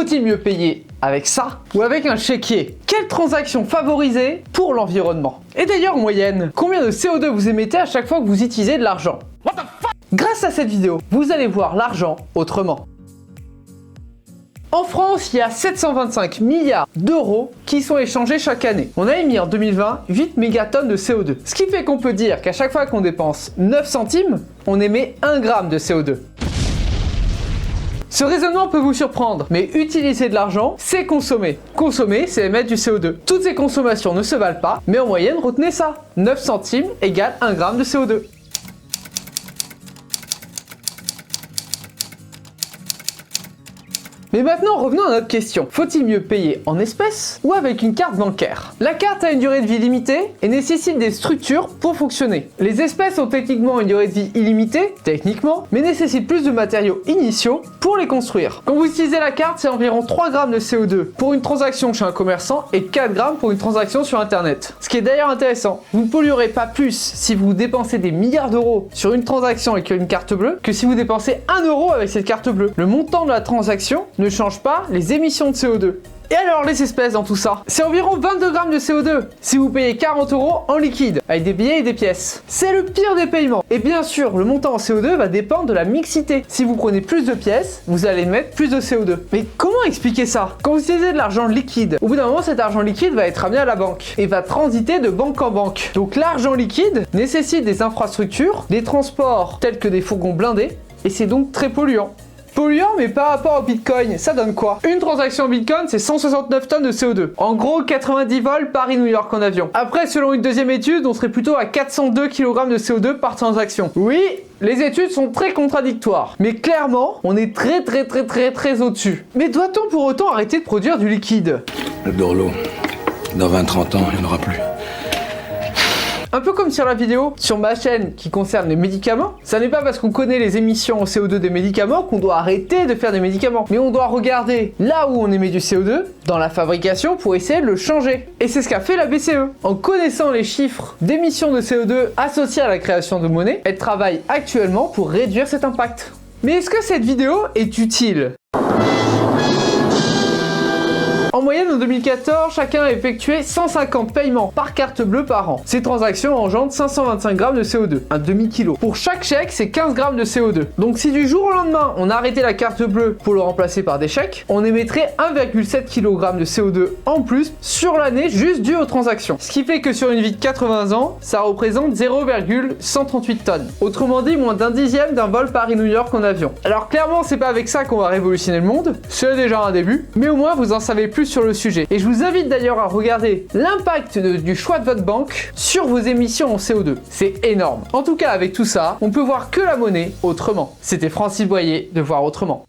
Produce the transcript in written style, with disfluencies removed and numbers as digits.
Faut-il mieux payer avec ça ou avec un chéquier? Quelle transaction favorisée pour l'environnement? Et d'ailleurs, en moyenne, combien de CO2 vous émettez à chaque fois que vous utilisez de l'argent? Grâce à cette vidéo, vous allez voir l'argent autrement. En France, il y a 725 milliards d'euros qui sont échangés chaque année. On a émis en 2020 8 mégatonnes de CO2. Ce qui fait qu'on peut dire qu'à chaque fois qu'on dépense 9 centimes, on émet 1 gramme de CO2. Ce raisonnement peut vous surprendre, mais utiliser de l'argent, c'est consommer. Consommer, c'est émettre du CO2. Toutes ces consommations ne se valent pas, mais en moyenne, retenez ça. 9 centimes égale 1 gramme de CO2. Mais maintenant, revenons à notre question. Faut-il mieux payer en espèces ou avec une carte bancaire? La carte a une durée de vie limitée et nécessite des structures pour fonctionner. Les espèces ont techniquement une durée de vie illimitée, techniquement, mais nécessitent plus de matériaux initiaux pour les construire. Quand vous utilisez la carte, c'est environ 3 grammes de CO2 pour une transaction chez un commerçant et 4 grammes pour une transaction sur Internet. Ce qui est d'ailleurs intéressant, vous ne polluerez pas plus si vous dépensez des milliards d'euros sur une transaction avec une carte bleue que si vous dépensez 1 euro avec cette carte bleue. Le montant de la transaction ne change pas les émissions de CO2. Et alors les espèces dans tout ça? C'est environ 22 grammes de CO2 si vous payez 40 euros en liquide, avec des billets et des pièces. C'est le pire des paiements. Et bien sûr, le montant en CO2 va dépendre de la mixité. Si vous prenez plus de pièces, vous allez mettre plus de CO2. Mais comment expliquer ça? Quand vous utilisez de l'argent liquide, au bout d'un moment, cet argent liquide va être amené à la banque et va transiter de banque en banque. Donc l'argent liquide nécessite des infrastructures, des transports tels que des fourgons blindés, et c'est donc très polluant. Polluant, mais par rapport au Bitcoin, ça donne quoi? Une transaction en Bitcoin, c'est 169 tonnes de CO2. En gros, 90 vols Paris-New York en avion. Après, selon une deuxième étude, on serait plutôt à 402 kg de CO2 par transaction. Oui, les études sont très contradictoires. Mais clairement, on est très au-dessus. Mais doit-on pour autant arrêter de produire du liquide? Le Dorlo, dans 20-30 ans, il n'y en aura plus. Un peu comme sur la vidéo sur ma chaîne qui concerne les médicaments, ça n'est pas parce qu'on connaît les émissions en CO2 des médicaments qu'on doit arrêter de faire des médicaments. Mais on doit regarder là où on émet du CO2 dans la fabrication pour essayer de le changer. Et c'est ce qu'a fait la BCE. En connaissant les chiffres d'émissions de CO2 associés à la création de monnaie, elle travaille actuellement pour réduire cet impact. Mais est-ce que cette vidéo est utile ? En moyenne, en 2014, chacun a effectué 150 paiements par carte bleue par an. Ces transactions engendrent 525 grammes de CO2, un demi-kilo. Pour chaque chèque, c'est 15 grammes de CO2. Donc si du jour au lendemain, on arrêtait la carte bleue pour le remplacer par des chèques, on émettrait 1,7 kg de CO2 en plus sur l'année juste dû aux transactions. Ce qui fait que sur une vie de 80 ans, ça représente 0,138 tonnes. Autrement dit, moins d'un dixième d'un vol Paris-New York en avion. Alors clairement, c'est pas avec ça qu'on va révolutionner le monde, c'est déjà un début, mais au moins vous en savez plus sur le sujet. Et je vous invite d'ailleurs à regarder l'impact du choix de votre banque sur vos émissions en CO2. C'est énorme. En tout cas, avec tout ça, on peut voir que la monnaie autrement. C'était Francis Boyer de Voir Autrement.